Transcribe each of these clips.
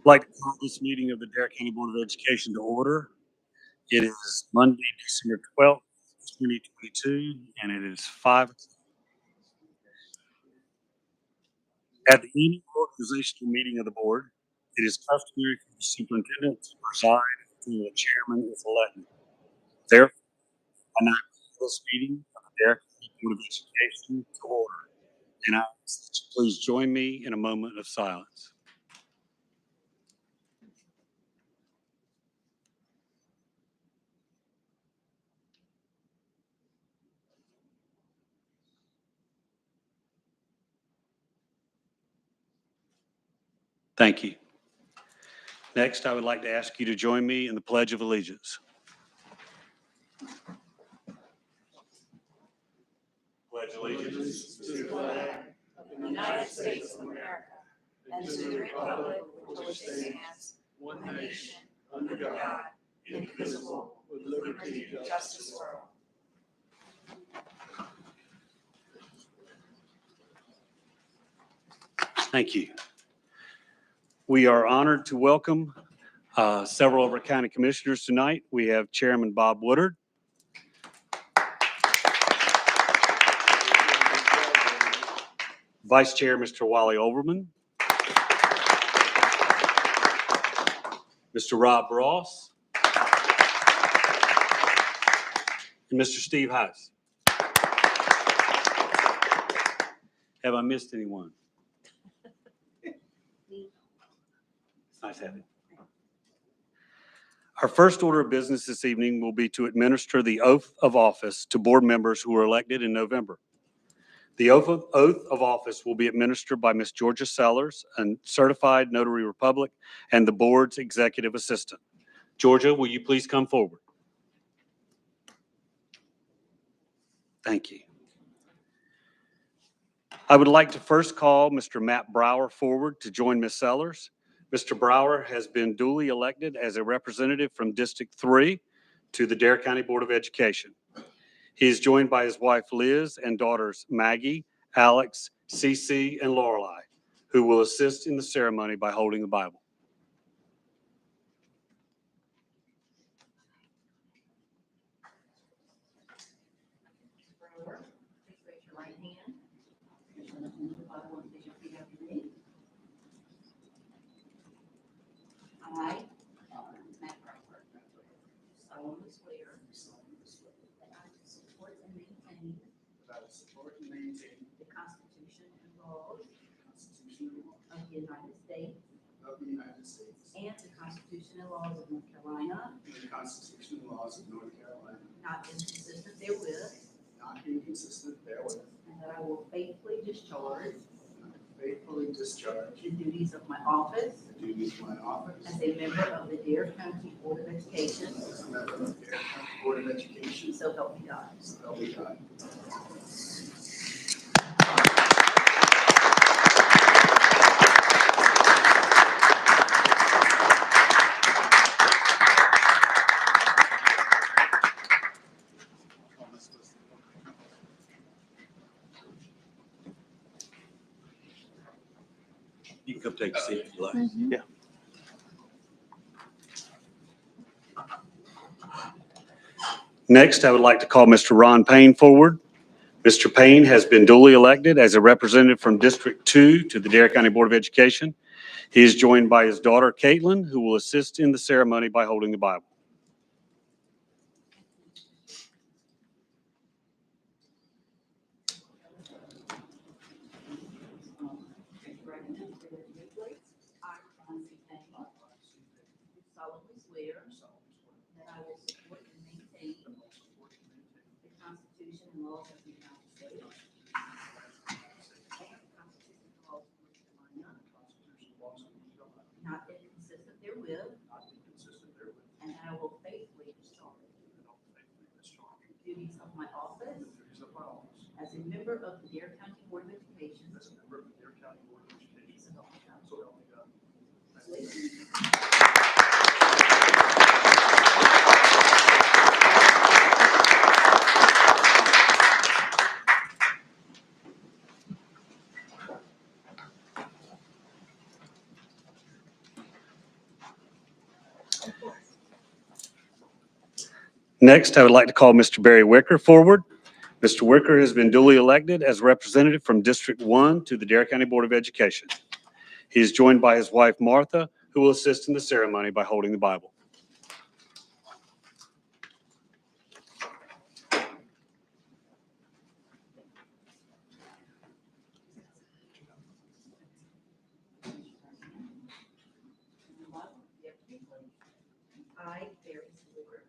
I'd like to call this meeting of the Dare County Board of Education to order. It is Monday, December 12th, 2022, and it is 5 o'clock. At the annual organizational meeting of the board, it is customary for the superintendent to preside until the chairman is elected. Therefore, I now call this meeting of the Dare County Board of Education to order, and I ask that you please join me in a moment of silence. Thank you. Next, I would like to ask you to join me in the Pledge of Allegiance. Pledge allegiance To the flag of the United States of America and to the republic for which it stands, one nation, under God, indivisible, with liberty and justice for all. Thank you. We are honored to welcome several of our county commissioners tonight. We have Chairman Bob Woodard, Vice Chair Mr. Wally Overman, Mr. Rob Ross, and Mr. Steve Heiss. Have I missed anyone? It's nice having you. Our first order of business this evening will be to administer the oath of office to board members who were elected in November. The oath of office will be administered by Ms. Georgia Sellers, a certified notary public, and the board's executive assistant. Georgia, will you please come forward? Thank you. I would like to first call Mr. Matt Brower forward to join Ms. Sellers. Mr. Brower has been duly elected as a representative from District 3 to the Dare County Board of Education. He is joined by his wife Liz and daughters Maggie, Alex, Cece, and Lorelei, who will assist in the ceremony by holding the Bible. Please raise your right hand. The Bible and please repeat after me. I, Matt Brower, solemnly swear that I will support and maintain the Constitution and laws of the United States and the Constitution and laws of North Carolina, not inconsistent therewith, and that I will faithfully discharge the duties of my office as a member of the Dare County Board of Education. So help me God. You can come take a seat if you like. Yeah. Next, I would like to call Mr. Ron Payne forward. Mr. Payne has been duly elected as a representative from District 2 to the Dare County Board of Education. He is joined by his daughter, Caitlin, who will assist in the ceremony by holding the Bible. I, Ron C. Payne, do solemnly swear that I will support and maintain the Constitution and laws of the United States and the Constitution and laws of North Carolina, not inconsistent therewith, and that I will faithfully discharge the duties of my office as a member of the Dare County Board of Education. So help me God. Next, I would like to call Mr. Barry Wicker forward. Mr. Wicker has been duly elected as representative from District 1 to the Dare County Board of Education. He is joined by his wife, Martha, who will assist in the ceremony by holding the Bible. I, Barry Wicker.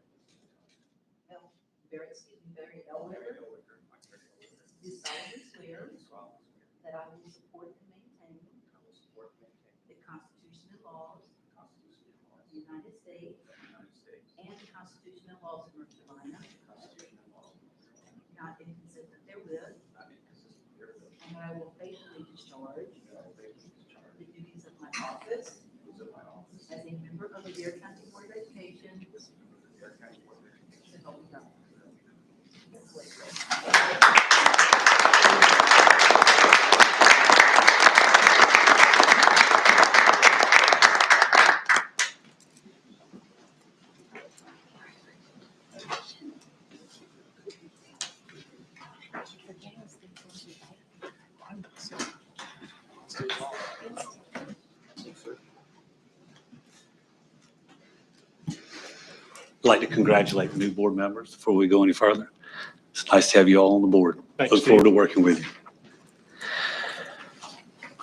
Barry L. Wicker. Do solemnly swear that I will support and maintain the Constitution and laws of the United States and the Constitution and laws of North Carolina, not inconsistent therewith, and that I will faithfully discharge the duties of my office as a member of the Dare County Board of Education. So help me God. I'd like to congratulate the new board members before we go any further. It's nice to have you all on the board. Look forward to working with you.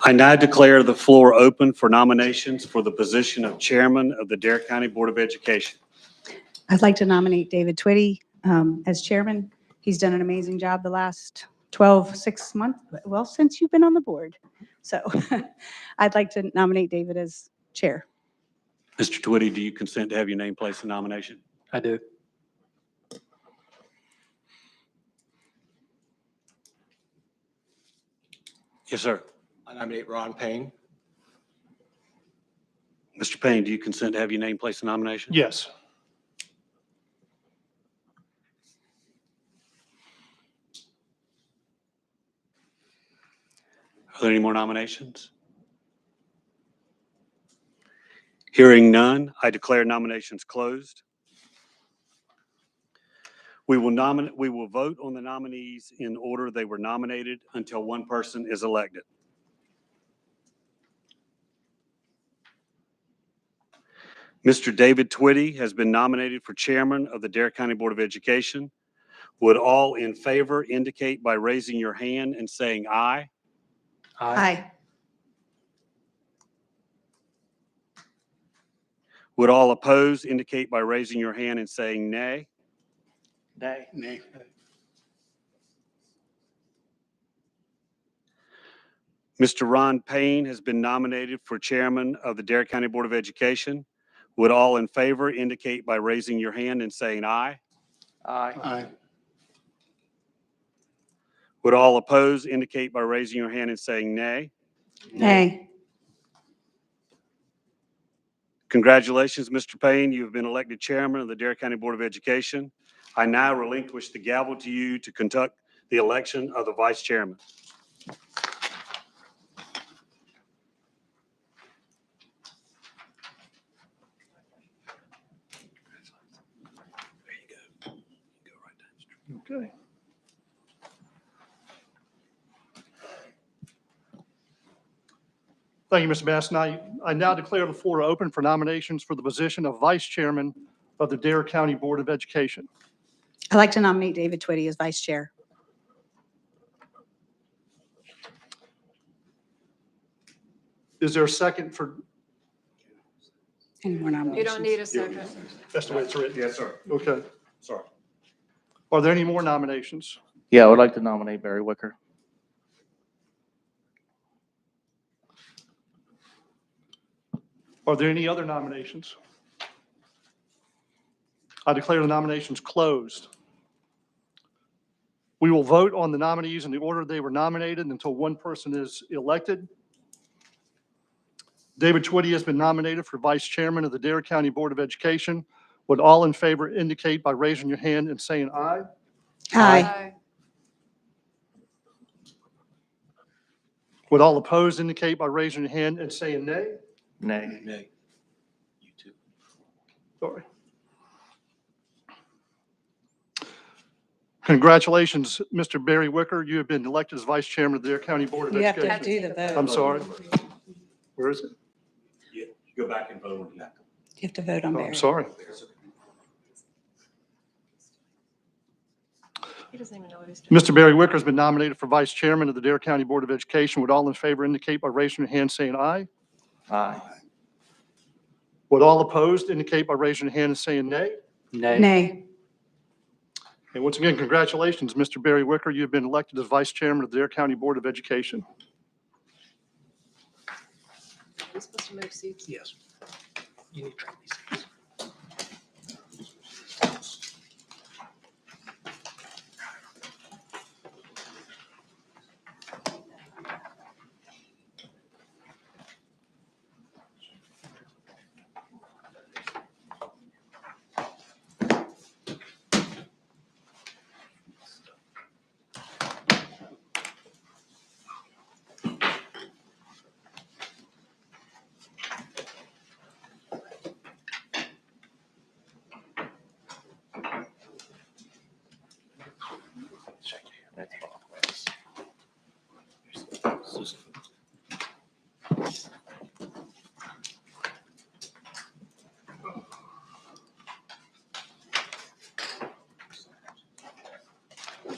I now declare the floor open for nominations for the position of Chairman of the Dare County Board of Education. I'd like to nominate David Twitty as chairman. He's done an amazing job the last 6 months, well, since you've been on the board. So I'd like to nominate David as chair. Mr. Twitty, do you consent to have your name placed in nomination? I do. Yes, sir. I nominate Ron Payne. Mr. Payne, do you consent to have your name placed in nomination? Yes. Are there any more nominations? Hearing none, I declare nominations closed. We will vote on the nominees in order they were nominated until one person is elected. Mr. David Twitty has been nominated for chairman of the Dare County Board of Education. Would all in favor indicate by raising your hand and saying aye? Aye. Would all oppose indicate by raising your hand and saying nay? Nay. Nay. Mr. Ron Payne has been nominated for chairman of the Dare County Board of Education. Would all in favor indicate by raising your hand and saying aye? Aye. Aye. Would all oppose indicate by raising your hand and saying nay? Nay. Congratulations, Mr. Payne. You have been elected chairman of the Dare County Board of Education. I now relinquish the gavel to you to conduct the election of the vice chairman. There you go. Go right down the street. Okay. Thank you, Mr. Bass. I now declare the floor open for nominations for the position of Vice Chairman of the Dare County Board of Education. I'd like to nominate David Twitty as vice chair. Is there a second for, Any more nominations? You don't need a second. that's the way it's written? Yes, sir. Okay. Sorry. Are there any more nominations? Yeah, I would like to nominate Barry Wicker. Are there any other nominations? I declare the nominations closed. We will vote on the nominees in the order they were nominated until one person is elected. David Twitty has been nominated for Vice Chairman of the Dare County Board of Education. Would all in favor indicate by raising your hand and saying aye? Aye. Would all opposed indicate by raising your hand and saying nay? Nay. Nay. You too. Sorry. Congratulations, Mr. Barry Wicker. You have been elected as Vice Chairman of the Dare County Board of You have to Education. do the vote. I'm sorry. Where is it? You go back and vote on that. You have to vote on Oh, Barry. I'm sorry. He doesn't even know what he's doing. Mr. Barry Wicker has been nominated for Vice Chairman of the Dare County Board of Education. Would all in favor indicate by raising your hand saying aye? Aye. Would all opposed indicate by raising your hand and saying nay? Nay. And once again, congratulations, Mr. Barry Wicker. You have been elected as Vice Chairman of the Dare County Board of Education. Are we supposed to move seats? Yes. You need to track these things. That's all.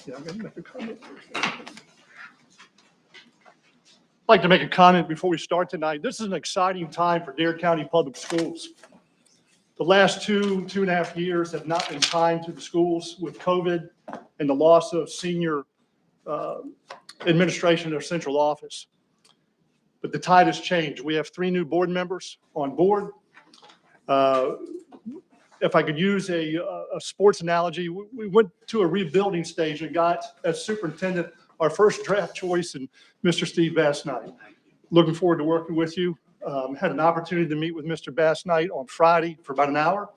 Yeah, I'm gonna make a comment. I'd like to make a comment before we start tonight. This is an exciting time for Dare County Public Schools. The last two and a half years have not been kind to the schools with COVID and the loss of senior administration in their central office. But the tide has changed. We have 3 new board members on board. If I could use a sports analogy, we went to a rebuilding stage and got, as superintendent, our first draft choice in Mr. Steve Bass Knight. Looking forward to working with you. Had an opportunity to meet with Mr. Bass Knight on Friday for about an hour.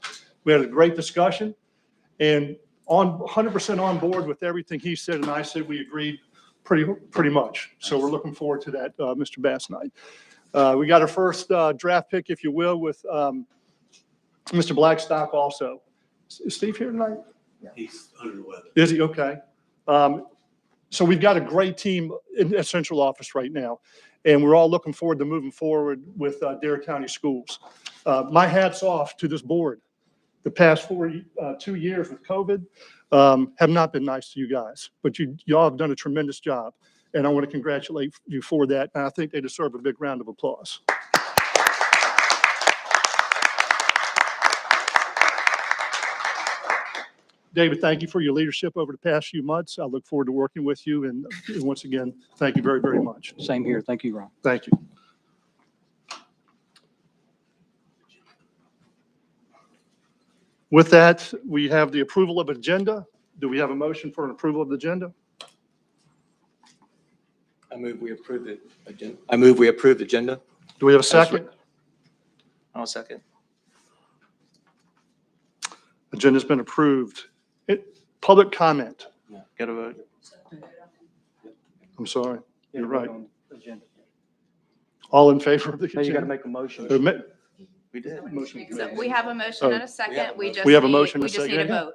We had a great discussion and 100% on board with everything he said and I said. We agreed pretty much. So we're looking forward to that, Mr. Bass Knight. We got our first draft pick, if you will, with Mr. Blackstock also. Is Steve here tonight? He's under the weather. Is he? Okay. So we've got a great team in the central office right now, and we're all looking forward to moving forward with Dare County Schools. My hat's off to this board. The past 2 years with COVID have not been nice to you guys, but y'all have done a tremendous job, and I want to congratulate you for that, and I think they deserve a big round of applause. David, thank you for your leadership over the past few months. I look forward to working with you. And once again, thank you very, very much. Same here. Thank you, Ron. Thank you. With that, we have the approval of agenda. Do we have a motion for an approval of the agenda? I move we approve the agenda. I move we approve the agenda. Do we have a second? I'll second. Agenda's been approved. Public comment. Got to vote. I'm sorry. You're right. Agenda. All in favor of the Now you got to agenda? make a motion. We did. So we have a motion and a second. We have a motion and a We just need a second. vote.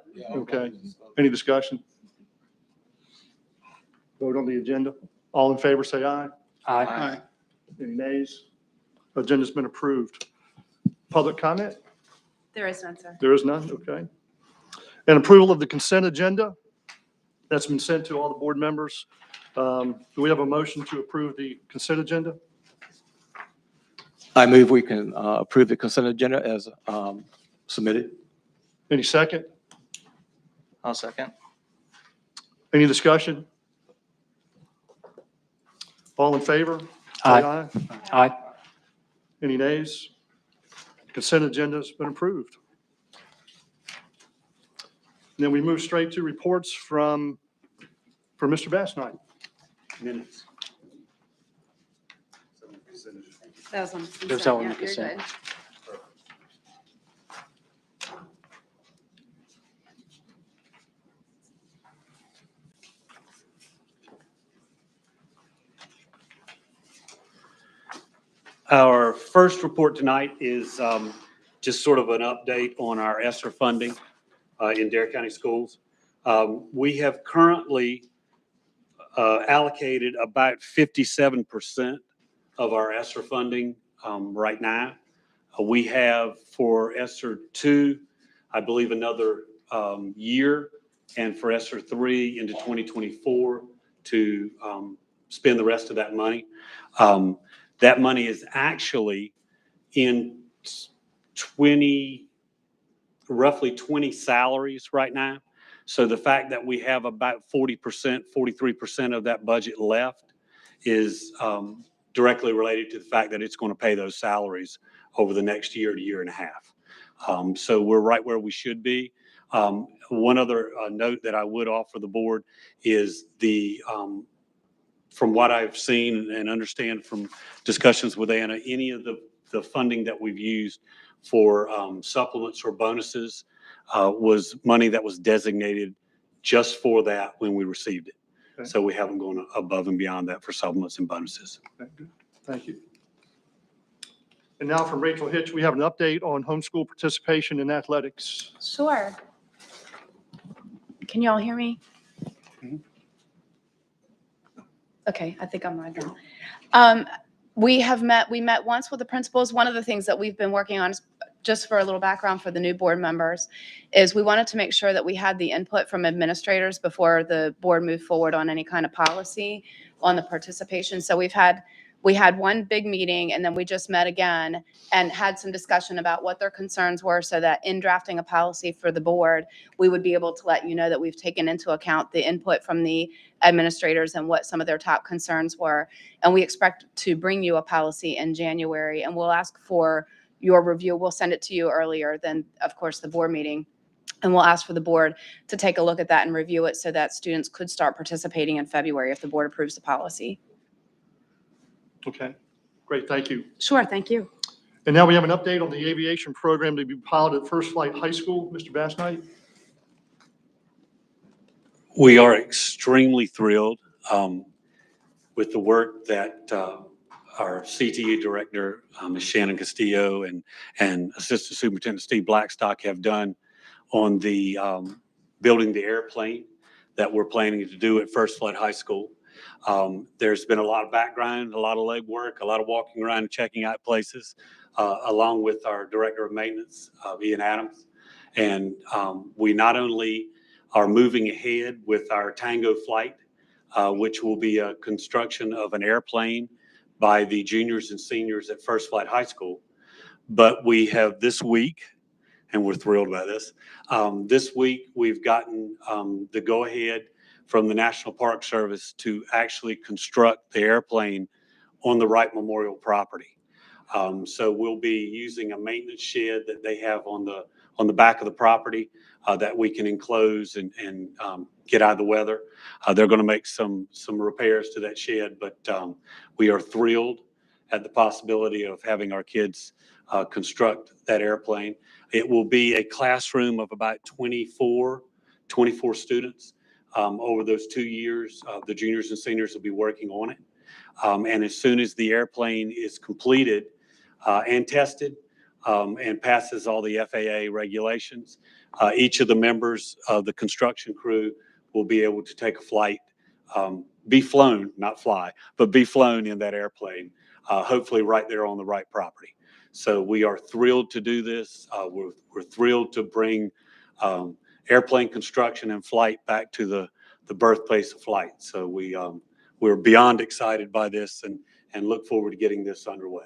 Okay. Any discussion? Vote on the agenda. All in favor, say aye. Aye. Any nays? Agenda's been approved. Public comment? There is none, sir. There is none, okay. And approval of the consent agenda? That's been sent to all the board members. Do we have a motion to approve the consent agenda? I move we can approve the consent agenda as submitted. Any second? I'll second. Any discussion? All in favor? Say Aye. Aye. Any nays? Consent agenda has been approved. And then we move straight to reports from Mr. Bass Knight. Minutes. That was on the consent. There's that one, Yeah, you're consent. good. Our first report tonight is just sort of an update on our ESSER funding in Dare County Schools. We have currently allocated about 57% of our ESSER funding right now. We have for ESSER 2, I believe another year, and for ESSER 3 into 2024 to spend the rest of that money. That money is actually in roughly 20 salaries right now. So the fact that we have about 40%, 43% of that budget left is directly related to the fact that it's going to pay those salaries over the next year to year and a half. So we're right where we should be. One other note that I would offer the board is from what I've seen and understand from discussions with Anna, any of the funding that we've used for supplements or bonuses was money that was designated just for that when we received it. Okay. So we haven't gone above and beyond that for supplements and bonuses. Okay, good. Thank you. And now from Rachel Hitch, we have an update on homeschool participation in athletics. Sure. Can you all hear me? Okay, I think I'm right now. We met once with the principals. One of the things that we've been working on, just for a little background for the new board members, is we wanted to make sure that we had the input from administrators before the board moved forward on any kind of policy on the participation. So we had one big meeting, and then we just met again and had some discussion about what their concerns were, so that in drafting a policy for the board, we would be able to let you know that we've taken into account the input from the administrators and what some of their top concerns were. And we expect to bring you a policy in January, and we'll ask for your review. We'll send it to you earlier than, of course, the board meeting. And we'll ask for the board to take a look at that and review it so that students could start participating in February if the board approves the policy. Okay, great, thank you. Sure, thank you. And now we have an update on the aviation program to be piloted at First Flight High School. Mr. Bass Knight? We are extremely thrilled with the work that our CTE director, Ms. Shannon Castillo, and Assistant Superintendent Steve Blackstock have done on the building the airplane that we're planning to do at First Flight High School. There's been a lot of background, a lot of legwork, a lot of walking around and checking out places, along with our Director of Maintenance, Ian Adams. And we not only are moving ahead with our Tango flight, which will be a construction of an airplane by the juniors and seniors at First Flight High School, but we have this week, and we're thrilled about this, this week we've gotten the go-ahead from the National Park Service to actually construct the airplane on the Wright Memorial property. So we'll be using a maintenance shed that they have on the back of the property that we can enclose and get out of the weather. They're going to make some repairs to that shed, but we are thrilled at the possibility of having our kids construct that airplane. It will be a classroom of about 24 students. Over those 2 years, the juniors and seniors will be working on it. And as soon as the airplane is completed and tested and passes all the FAA regulations, each of the members of the construction crew will be able to take a flight, be flown, not fly, but be flown in that airplane, hopefully right there on the Wright property. So we are thrilled to do this. We're thrilled to bring airplane construction and flight back to the birthplace of flight. So we're beyond excited by this and look forward to getting this underway.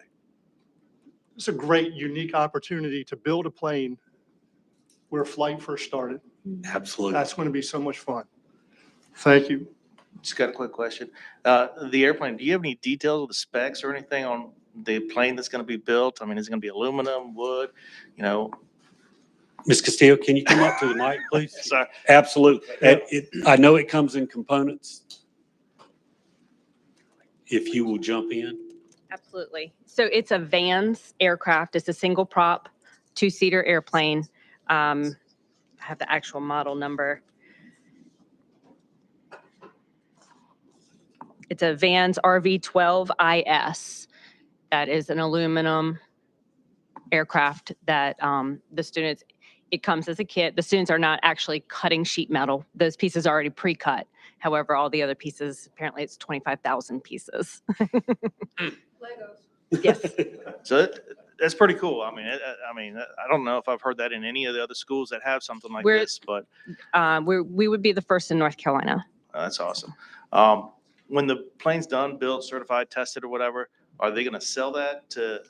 It's a great, unique opportunity to build a plane where flight first started. Absolutely. That's going to be so much fun. Thank you. Just got a quick question. The airplane, do you have any details of the specs or anything on the plane that's going to be built? I mean, is it going to be aluminum, wood, Ms. Castillo, can you come up to the mic, please? Sorry. Absolutely. I know it comes in components. If you will jump in. Absolutely. So it's a Vans aircraft. It's a single prop, 2-seater airplane. I have the actual model number. It's a Vans RV-12IS. That is an aluminum aircraft that the students, it comes as a kit. The students are not actually cutting sheet metal. Those pieces are already pre-cut. However, all the other pieces, apparently it's 25,000 pieces. Yes. So that's pretty cool. I mean, I don't know if I've heard that in any of the other schools that have something like We're- this, but We would be the first in North Carolina. that's awesome. When the plane's done, built, certified, tested or whatever, are they going to sell that to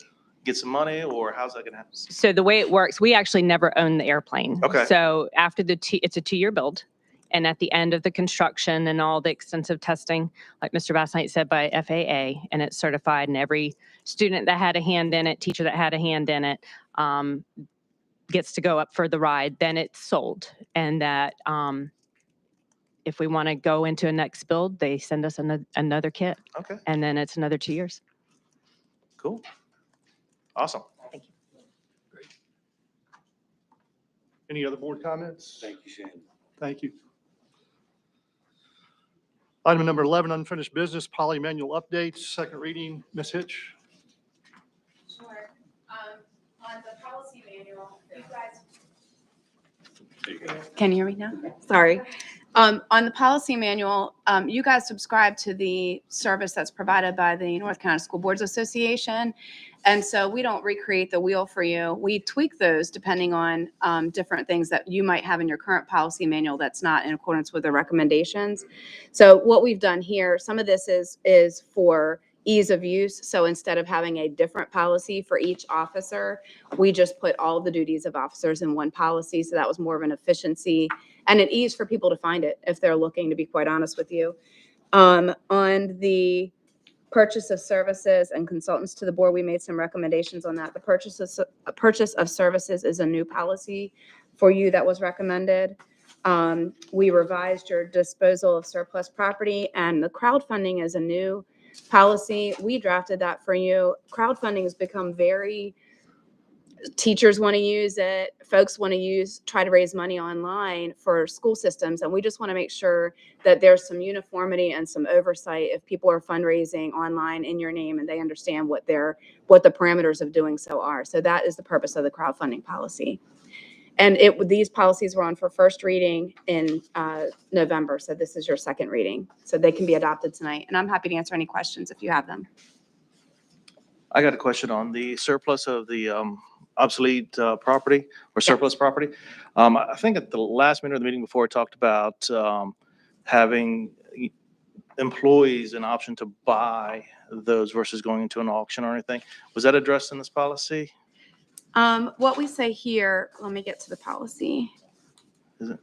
get some money or how's that going to happen? So the way it works, we actually never own the airplane. Okay. So after it's a 2-year build. And at the end of the construction and all the extensive testing, like Mr. Bassnight said, by FAA, and it's certified, and every student that had a hand in it, teacher that had a hand in it, gets to go up for the ride, then it's sold. And that if we want to go into a next build, they send us another kit, Okay, and then it's another 2 years. cool. Awesome. Thank you. Any other board comments? Thank you, Shane. Thank you. Item number 11, unfinished business, Poly manual updates, second reading. Ms. Hitch? Sure. On the policy manual, you guys. Can you hear me now? Sorry. On the policy manual, you guys subscribe to the service that's provided by the North Carolina School Boards Association. And so we don't recreate the wheel for you. We tweak those depending on different things that you might have in your current policy manual that's not in accordance with the recommendations. So what we've done here, some of this is for ease of use. So instead of having a different policy for each officer, we just put all the duties of officers in one policy. So that was more of an efficiency and an ease for people to find it if they're looking, to be quite honest with you. On the purchase of services and consultants to the board, we made some recommendations on that. The purchase of services is a new policy for you that was recommended. We revised your disposal of surplus property, and the crowdfunding is a new policy. We drafted that for you. Crowdfunding has become teachers want to use it, folks want to try to raise money online for school systems. And we just want to make sure that there's some uniformity and some oversight if people are fundraising online in your name and they understand what the parameters of doing so are. So that is the purpose of the crowdfunding policy. And these policies were on for first reading in November. So this is your second reading. So they can be adopted tonight. And I'm happy to answer any questions if you have them. I got a question on the surplus of the obsolete property or surplus property. I think at the last minute of the meeting before, I talked about having employees an option to buy those versus going into an auction or anything. Was that addressed in this policy? What we say here, let me get to the policy. Is it?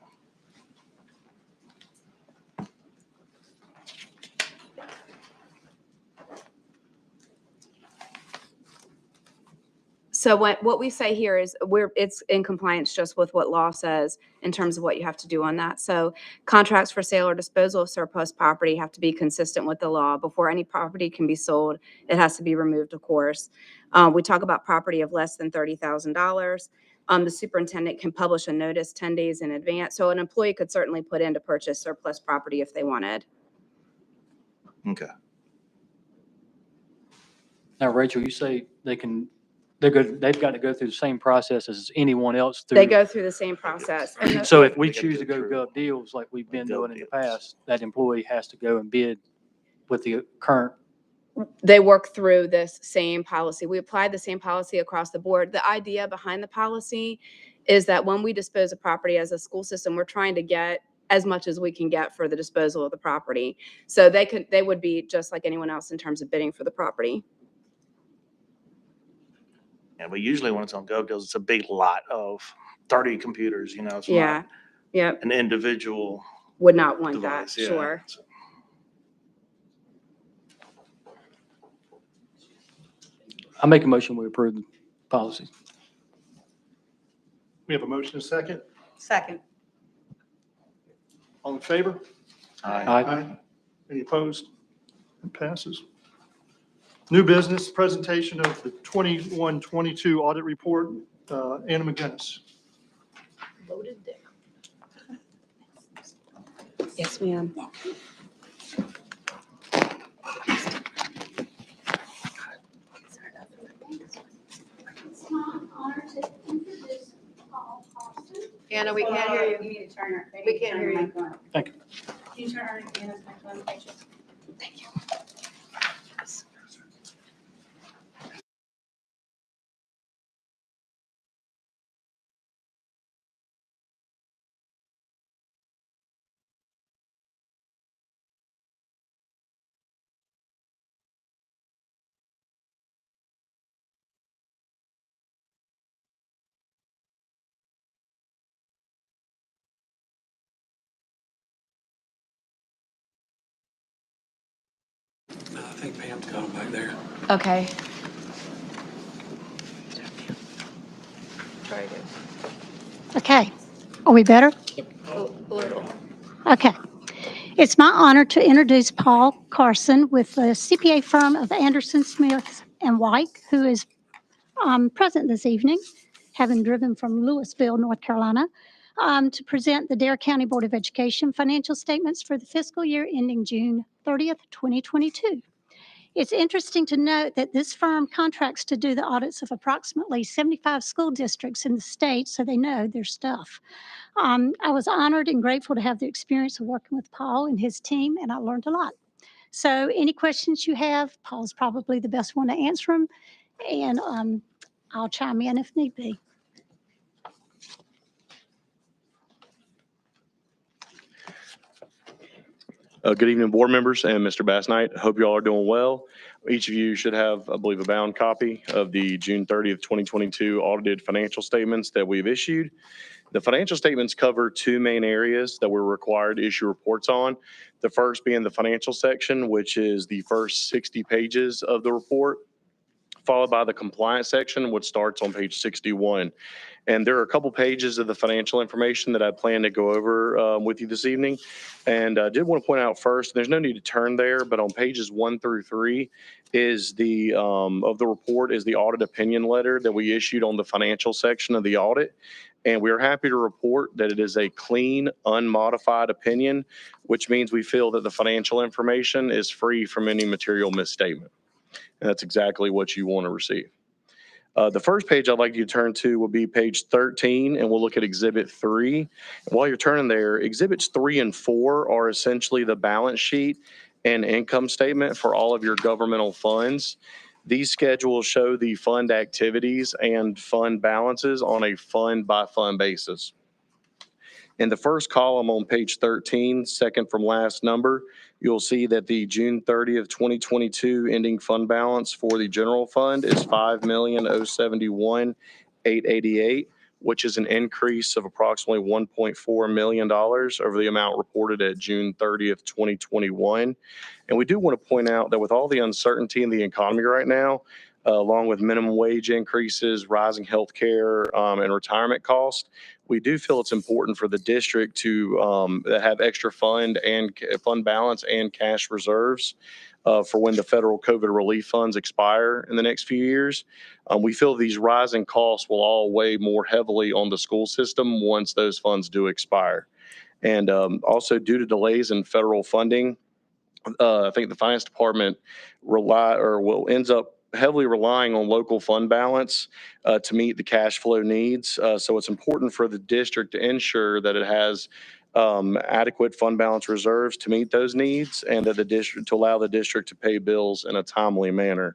So what we say here is it's in compliance just with what law says in terms of what you have to do on that. So contracts for sale or disposal of surplus property have to be consistent with the law. Before any property can be sold, it has to be removed, of course. We talk about property of less than $30,000. The superintendent can publish a notice 10 days in advance. So an employee could certainly put in to purchase surplus property if they wanted. Okay. Now, Rachel, you say they've got to go through the same process as anyone else. They go through the same process. And So if we They gotta choose to go go through gov deals like we've been gov doing in the deals. past, that employee has to go and bid with the current. they work through this same policy. We applied the same policy across the board. The idea behind the policy is that when we dispose of property as a school system, we're trying to get as much as we can get for the disposal of the property. So they would be just like anyone else in terms of bidding for the property. Yeah, but usually when it's on GovDeals, it's a big lot of 30 computers, it's Yeah, not yep, an individual would not want that, device. Yeah. sure. I make a motion, we approve the policy. We have a motion and a second. Second. All in favor? Aye. Any opposed? It passes. New business, presentation of the 21-22 audit report. Anna McGinnis. Loaded there. Yes, ma'am. It's my honor to introduce Paul Austin. Anna, we can't hear you. You need to turn her. they We need to can't turn hear her you. mic on. Thank you. Can you turn her Anna's mic on, Rachel? Thank you. I think Pam's got them back there. Okay. Okay, are we better? A little. Okay. It's my honor to introduce Paul Carson with the CPA firm of Anderson, Smith and White, who is present this evening, having driven from Louisville, North Carolina, to present the Dare County Board of Education financial statements for the fiscal year ending June 30th, 2022. It's interesting to note that this firm contracts to do the audits of approximately 75 school districts in the state, so they know their stuff. I was honored and grateful to have the experience of working with Paul and his team, and I learned a lot. So any questions you have, Paul's probably the best one to answer them, and I'll chime in if need be. Good evening, board members and Mr. Bass Knight. Hope you all are doing well. Each of you should have, I believe, a bound copy of the June 30th, 2022 audited financial statements that we've issued. The financial statements cover two main areas that we're required to issue reports on. The first being the financial section, which is the first 60 pages of the report, followed by the compliance section, which starts on page 61. And there are a couple pages of the financial information that I plan to go over with you this evening. And I did want to point out first, there's no need to turn there, but on pages 1 through 3 is the of the report is the audit opinion letter that we issued on the financial section of the audit. And we are happy to report that it is a clean, unmodified opinion, which means we feel that the financial information is free from any material misstatement. And that's exactly what you want to receive. The first page I'd like you to turn to will be page 13, and we'll look at Exhibit 3. And while you're turning there, Exhibits 3 and 4 are essentially the balance sheet and income statement for all of your governmental funds. These schedules show the fund activities and fund balances on a fund-by-fund basis. In the first column on page 13, second from last number, you'll see that the June 30th, 2022 ending fund balance for the general fund is $5,071,888, which is an increase of approximately $1.4 million over the amount reported at June 30th, 2021. And we do want to point out that with all the uncertainty in the economy right now, along with minimum wage increases, rising healthcare, and retirement costs, we do feel it's important for the district to have extra fund balance and cash reserves for when the federal COVID relief funds expire in the next few years. We feel these rising costs will all weigh more heavily on the school system once those funds do expire. And also due to delays in federal funding, I think the finance department ends up heavily relying on local fund balance to meet the cash flow needs. So it's important for the district to ensure that it has adequate fund balance reserves to meet those needs, and that to allow the district to pay bills in a timely manner.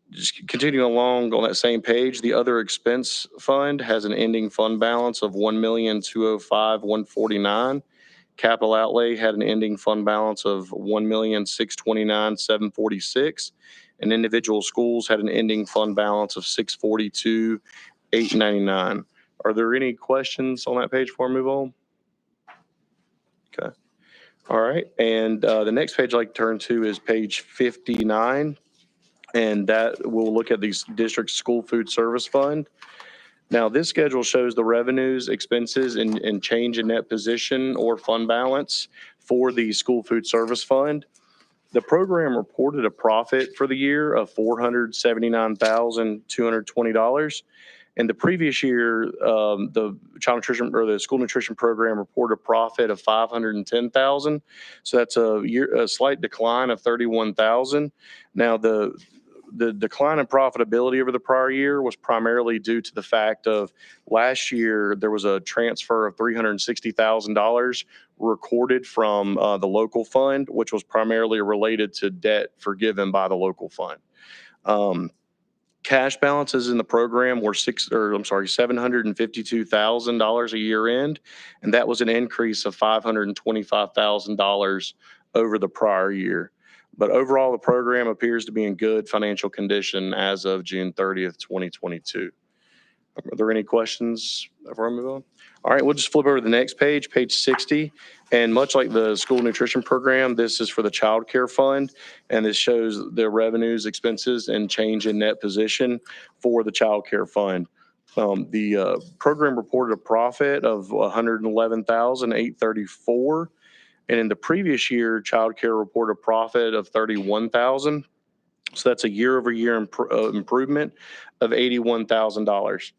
Just continuing along on that same page, the other expense fund has an ending fund balance of $1,205,149. Capital outlay had an ending fund balance of $1,629,746, and individual schools had an ending fund balance of $642,899. Are there any questions on that page before I move on? Okay. All right. And the next page I'd like to turn to is page 59, and that we'll look at the district school food service fund. Now, this schedule shows the revenues, expenses, and change in net position or fund balance for the school food service fund. The program reported a profit for the year of $479,220. And the previous year, the child nutrition or the school nutrition program reported a profit of $510,000. So that's a slight decline of $31,000. Now, the the decline in profitability over the prior year was primarily due to the fact of last year, there was a transfer of $360,000 recorded from the local fund, which was primarily related to debt forgiven by the local fund. Cash balances in the program were $752,000 a year end, and that was an increase of $525,000 over the prior year. But overall, the program appears to be in good financial condition as of June 30th, 2022. Are there any questions before I move on? All right, we'll just flip over to the next page, page 60. And much like the school nutrition program, this is for the child care fund. And this shows the revenues, expenses, and change in net position for the child care fund. The program reported a profit of $111,834. And in the previous year, child care reported a profit of $31,000. So that's a year-over-year improvement of $81,000.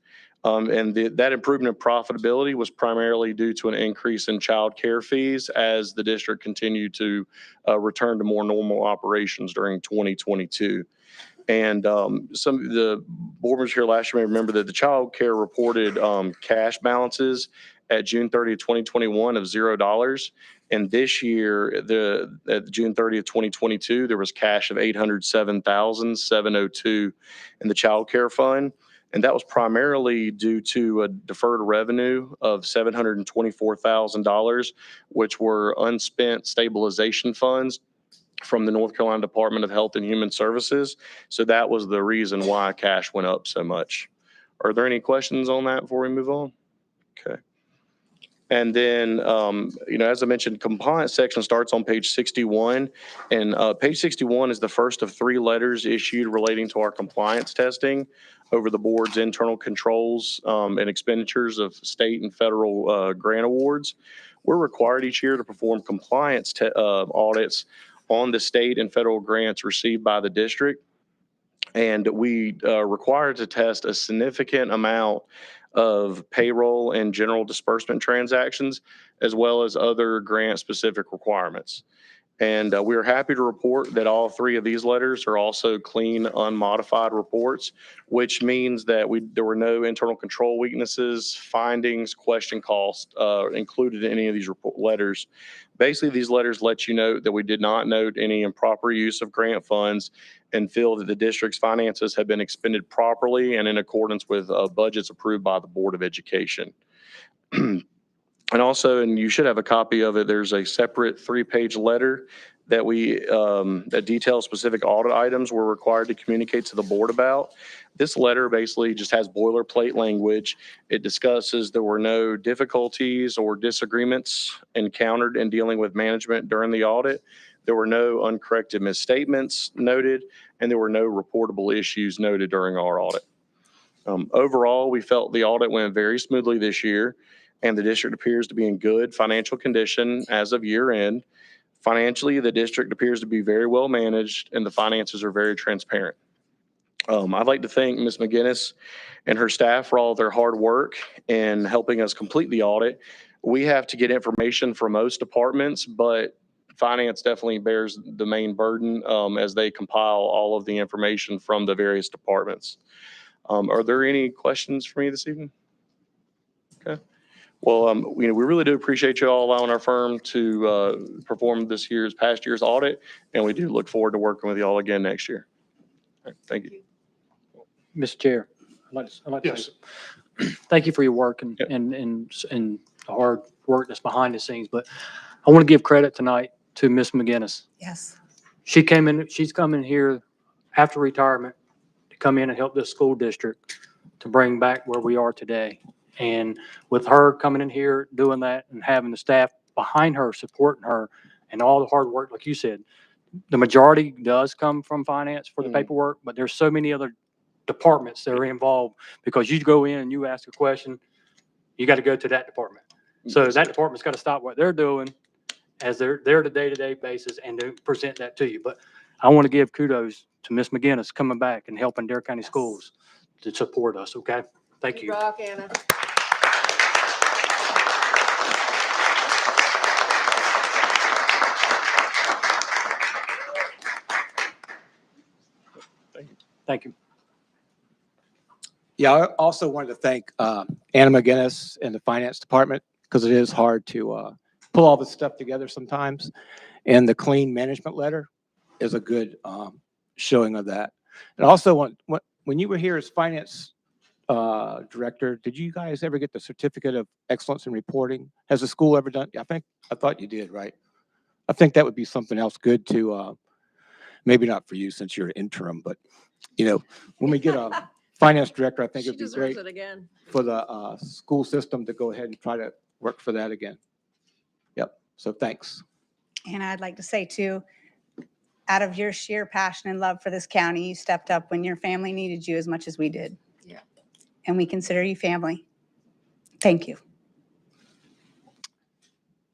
And that improvement in profitability was primarily due to an increase in child care fees as the district continued to return to more normal operations during 2022. And some of the board members here last year may remember that the child care reported cash balances at June 30th, 2021 of $0. And this year, at June 30th, 2022, there was cash of $807,702 in the child care fund. And that was primarily due to a deferred revenue of $724,000, which were unspent stabilization funds from the North Carolina Department of Health and Human Services. So that was the reason why cash went up so much. Are there any questions on that before we move on? Okay. And then, as I mentioned, compliance section starts on page 61. And page 61 is the first of 3 letters issued relating to our compliance testing over the board's internal controls and expenditures of state and federal grant awards. We're required each year to perform compliance audits on the state and federal grants received by the district. And we are required to test a significant amount of payroll and general disbursement transactions, as well as other grant-specific requirements. And we are happy to report that all 3 of these letters are also clean, unmodified reports, which means that there were no internal control weaknesses, findings, question costs included in any of these letters. Basically, these letters let you know that we did not note any improper use of grant funds and feel that the district's finances have been expended properly and in accordance with budgets approved by the Board of Education. And also, and you should have a copy of it, there's a separate 3-page letter that that details specific audit items we're required to communicate to the board about. This letter basically just has boilerplate language. It discusses there were no difficulties or disagreements encountered in dealing with management during the audit. There were no uncorrected misstatements noted, and there were no reportable issues noted during our audit. Overall, we felt the audit went very smoothly this year, and the district appears to be in good financial condition as of year end. Financially, the district appears to be very well managed, and the finances are very transparent. I'd like to thank Ms. McGinnis and her staff for all of their hard work in helping us complete the audit. We have to get information from most departments, but finance definitely bears the main burden as they compile all of the information from the various departments. Are there any questions for me this evening? Okay. Well, we really do appreciate you all allowing our firm to perform past year's audit, and we do look forward to working with you all again next year. All right, thank you. Mr. Chair, I'd like to Yes. thank you for your work and Yep. and the hard work that's behind the scenes. But I want to give credit tonight to Ms. McGinnis. Yes. She's coming here after retirement to come in and help this school district to bring back where we are today. And with her coming in here, doing that, and having the staff behind her, supporting her, and all the hard work, like you said, the majority does come from finance for the paperwork, but there's so many other departments that are involved, because you go in and you ask a question, you got to go to that department. So that department's got to stop what they're doing as they're the day-to-day basis and to present that to you. But I want to give kudos to Ms. McGinnis coming back and helping Dare County Schools to support us, okay? Thank you. Rock, Anna. Thank you. Thank you. Yeah, I also wanted to thank Anna McGinnis and the Finance Department, because it is hard to pull all this stuff together sometimes. And the clean management letter is a good showing of that. And also, when you were here as Finance Director, did you guys ever get the Certificate of Excellence in Reporting? Has the school ever done? I thought you did, right? I think that would be something else good to, maybe not for you since you're interim, but, when we get a finance director, I think She it'd be deserves great it again. for the school system to go ahead and try to work for that again. Yep, so thanks. And I'd like to say too, out of your sheer passion and love for this county, you stepped up when your family needed you as much as we did. Yeah. And we consider you family. Thank you.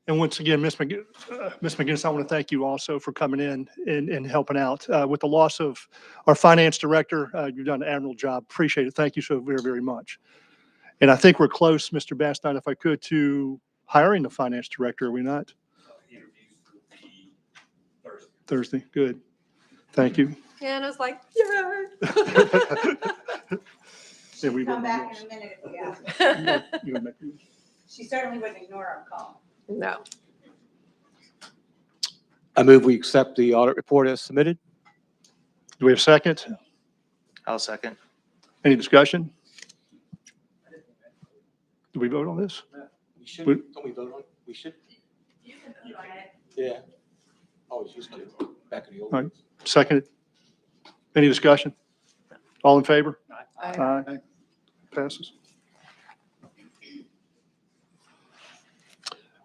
And once again, Ms. McGinnis, I want to thank you also for coming in and helping out. With the loss of our finance director, you've done an admirable job. Appreciate it. Thank you so very, very much. And I think we're close, Mr. Bastian, if I could, to hiring the finance director, are we not? Thursday, good. Thank you. Hannah's like, yeah. Yeah, we will. Come back in a minute if we ask. You wanna make- She certainly wouldn't ignore our call. No. I move we accept the audit report as submitted. Do we have a second? I'll second. Any discussion? Do we vote on this? We should, We- don't we vote on it? We should. You can vote on it. Yeah. Always used to, back in the old All right. days. Seconded. Any discussion? All in favor? I- Aye. Passes.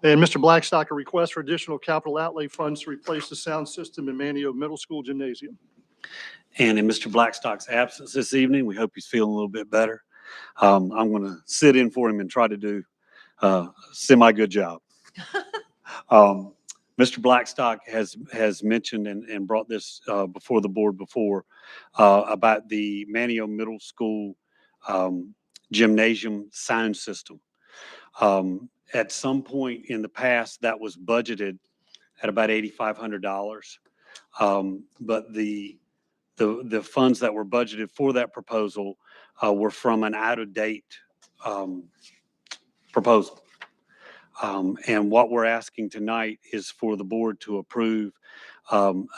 And Mr. Blackstock, a request for additional capital outlay funds to replace the sound system in Manio Middle School Gymnasium. And in Mr. Blackstock's absence this evening, we hope he's feeling a little bit better. I'm going to sit in for him and try to do a semi-good job. Mr. Blackstock has mentioned and brought this before the board before about the Manio Middle School gymnasium sound system. At some point in the past, that was budgeted at about $8,500. But the funds that were budgeted for that proposal were from an out-of-date proposal. And what we're asking tonight is for the board to approve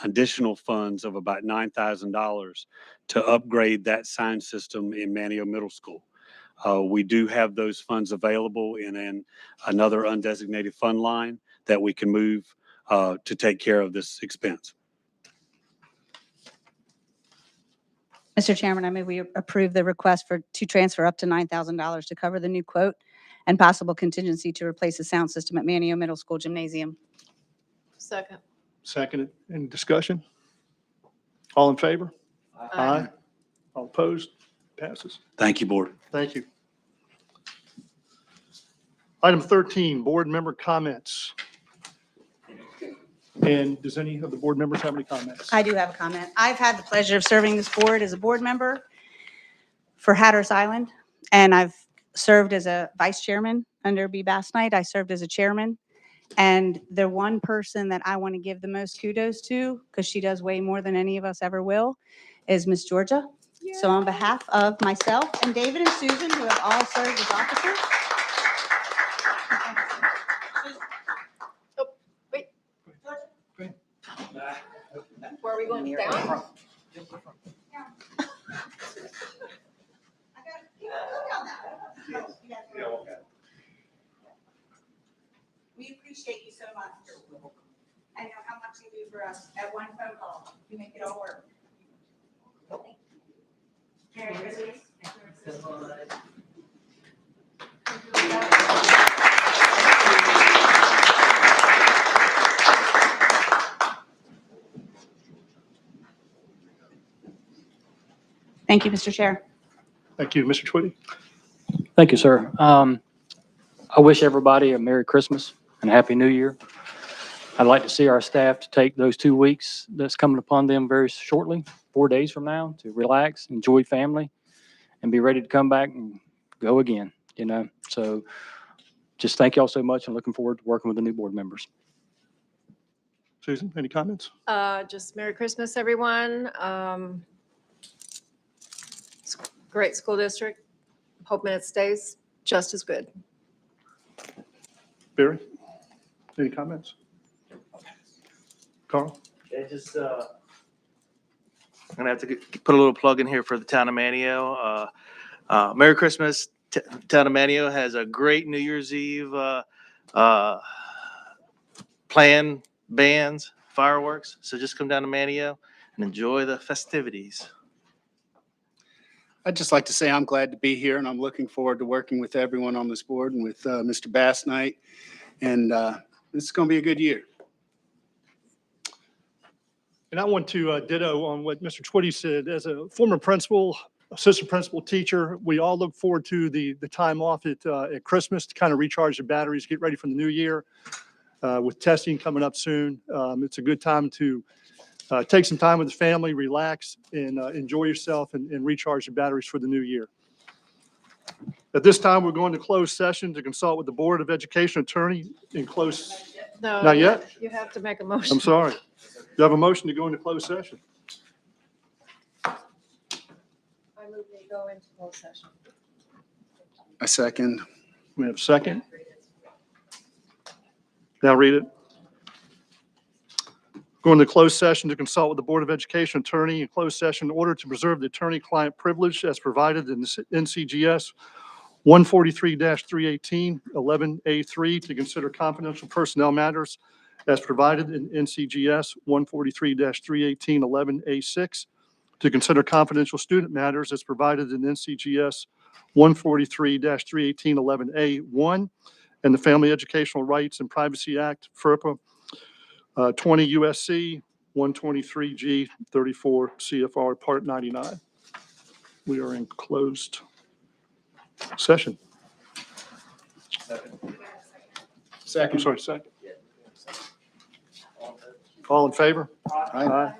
additional funds of about $9,000 to upgrade that sound system in Manio Middle School. We do have those funds available in another undesignated fund line that we can move to take care of this expense. Mr. Chairman, I move we approve the request to transfer up to $9,000 to cover the new quote and possible contingency to replace the sound system at Manio Middle School Gymnasium. Second. Seconded. Any discussion? All in favor? Aye. All opposed? Passes. Thank you, board. Thank you. Item 13, board member comments. And does any of the board members have any comments? I do have a comment. I've had the pleasure of serving this board as a board member for Hatteras Island, and I've served as a vice chairman under B. Bass Knight. I served as a chairman. And the one person that I want to give the most kudos to, because she does way more than any of us ever will, is Miss Georgia. So on behalf of myself and David and Susan, who have all served as officers. Where are we going down? We appreciate you so much. I know how much you do for us at one phone call. You make it all work. Merry Christmas. Thank you, Mr. Chair. Thank you. Mr. Twitty? Thank you, sir. I wish everybody a Merry Christmas and a Happy New Year. I'd like to see our staff to take those 2 weeks that's coming upon them very shortly, 4 days from now, to relax, enjoy family, and be ready to come back and go again, So just thank y'all so much and looking forward to working with the new board members. Susan, any comments? Just Merry Christmas, everyone. Great school district. Hoping it stays just as good. Barry, any comments? Carl? Yeah, just, I'm gonna have to put a little plug in here for the town of Manio. Merry Christmas. Town of Manio has a great New Year's Eve, plan, bands, fireworks. So just come down to Manio and enjoy the festivities. I'd just like to say I'm glad to be here, and I'm looking forward to working with everyone on this board and with Mr. Bass Knight. And this is going to be a good year. And I want to ditto on what Mr. Twitty said. As a former principal, assistant principal, teacher, we all look forward to the time off at Christmas to kind of recharge the batteries, get ready for the new year. With testing coming up soon, it's a good time to take some time with the family, relax, and enjoy yourself and recharge your batteries for the new year. At this time, we're going to close session to consult with the Board of Education attorney in close. No. Not yet? You have to make a motion. I'm sorry. You have a motion to go into closed session. I move we go into closed session. A second. We have a second. Now read it. Go into closed session to consult with the Board of Education attorney in closed session in order to preserve the attorney-client privilege as provided in NCGS 143-318, 11A3, to consider confidential personnel matters as provided in NCGS 143-318, 11A6, to consider confidential student matters as provided in NCGS 143-318, 11A1, and the Family Educational Rights and Privacy Act, FERPA, 20 USC 123G 34 CFR Part 99. We are in closed session. Second. I'm sorry, second. All in favor? Aye.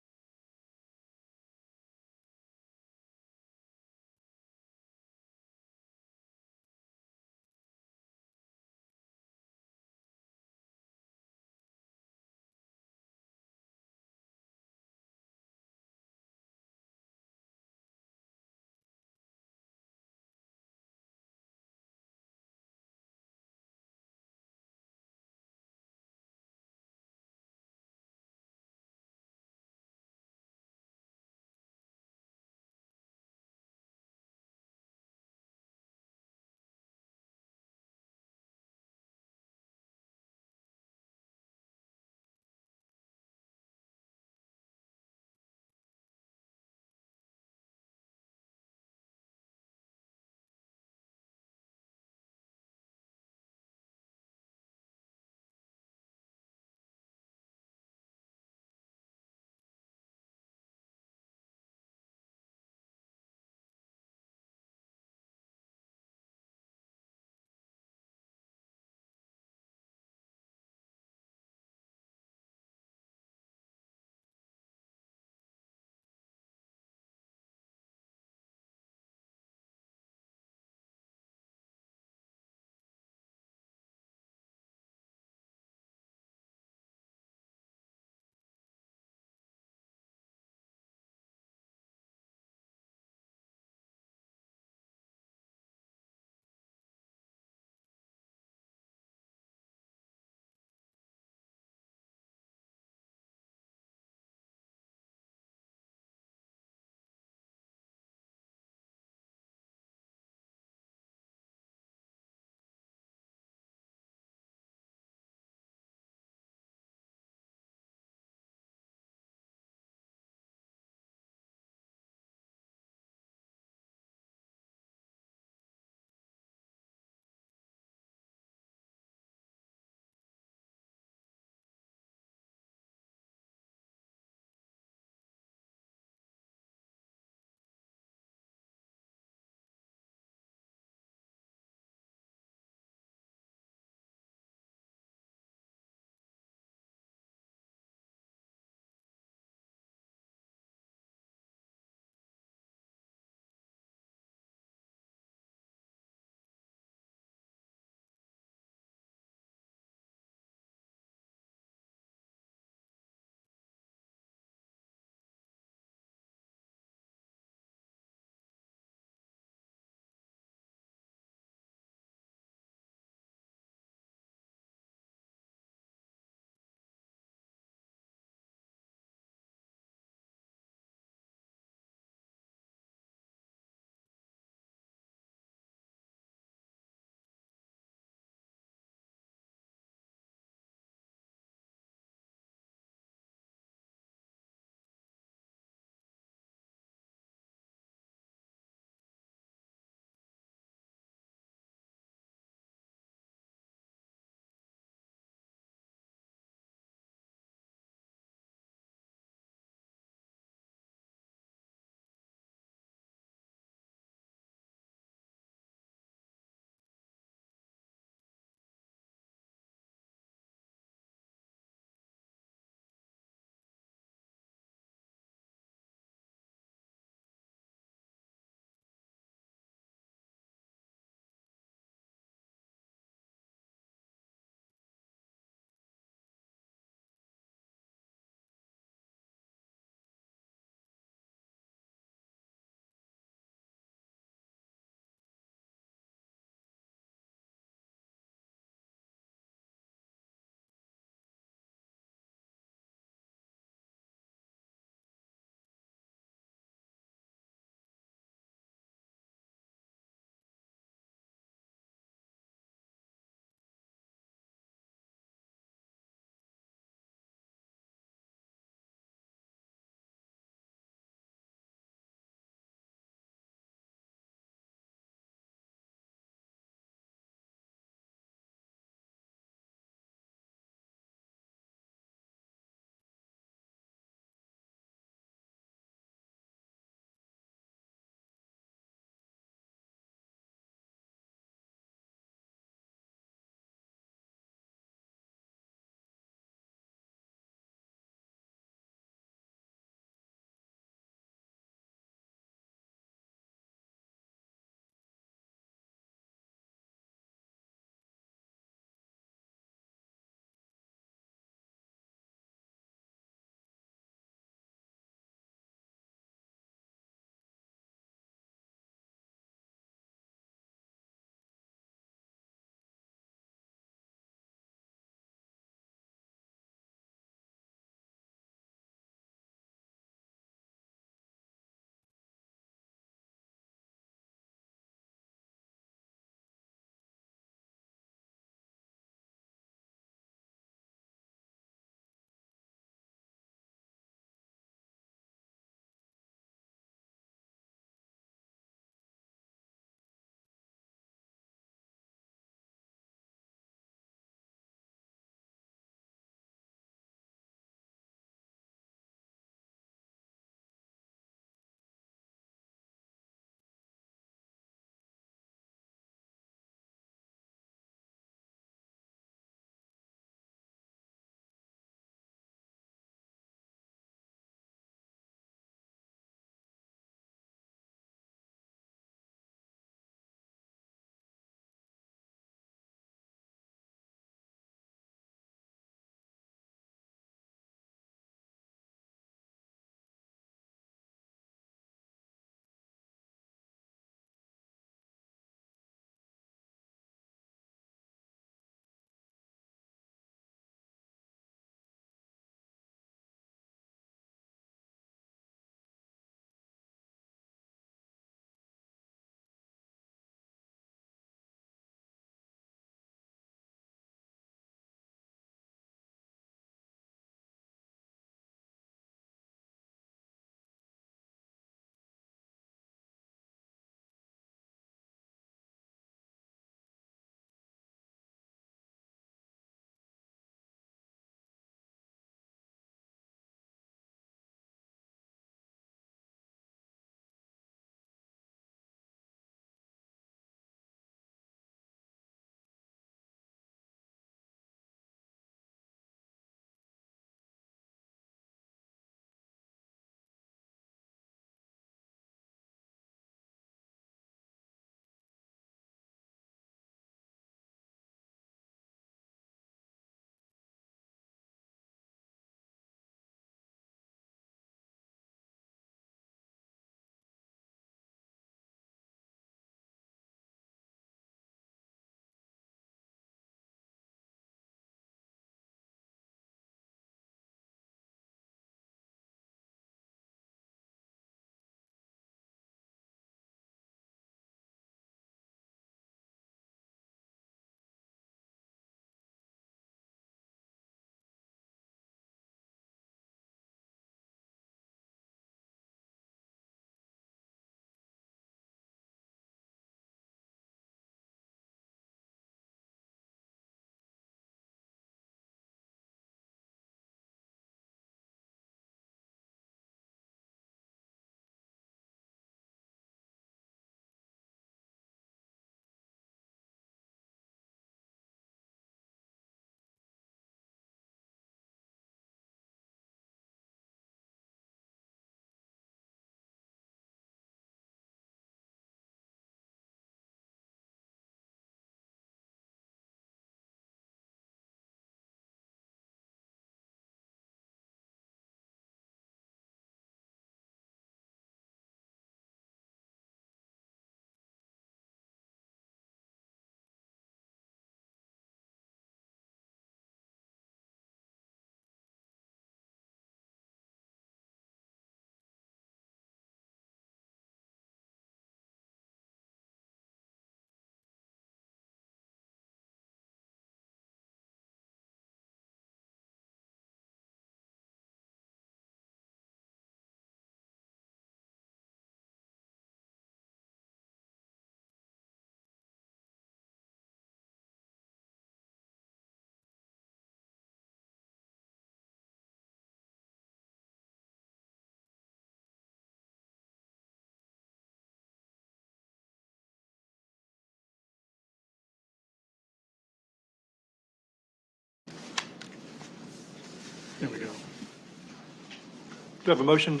we have a motion?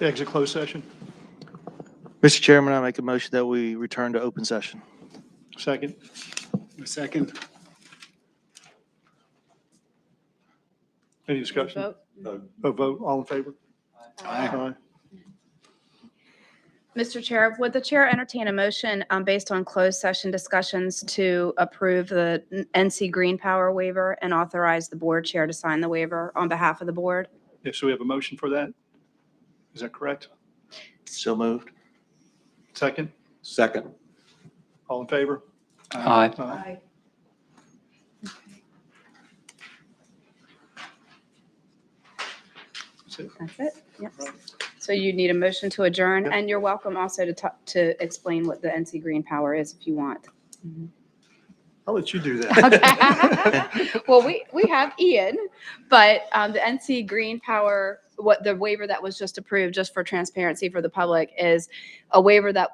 Exit closed session. Mr. Chairman, I make a motion that we return to open session. Second. A second. Any discussion? Vote. A vote, all in favor? Aye. Mr. Chair, would the chair entertain a motion based on closed session discussions to approve the NC Green Power waiver and authorize the board chair to sign the waiver on behalf of the board? Yes, so we have a motion for that? Is that correct? So moved. Second, Second. all in favor? Aye. Aye. That's it. That's it? Yep. So you need a motion to adjourn, Yep. and you're welcome also to talk, to explain what the NC Green Power is if you want. I'll let you do that. Okay. Well, we have Ian, but the NC Green Power, what the waiver that was just approved, just for transparency for the public, is a waiver that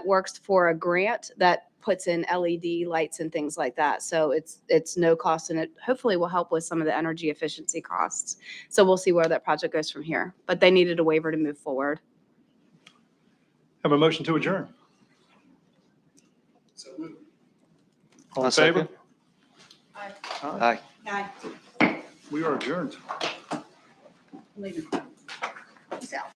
works for a grant that puts in LED lights and things like that. So it's no cost, and it hopefully will help with some of the energy efficiency costs. So we'll see where that project goes from here. But they needed a waiver to move forward. Have a motion to adjourn. All in I'll favor? second. Aye. We are adjourned. Peace out.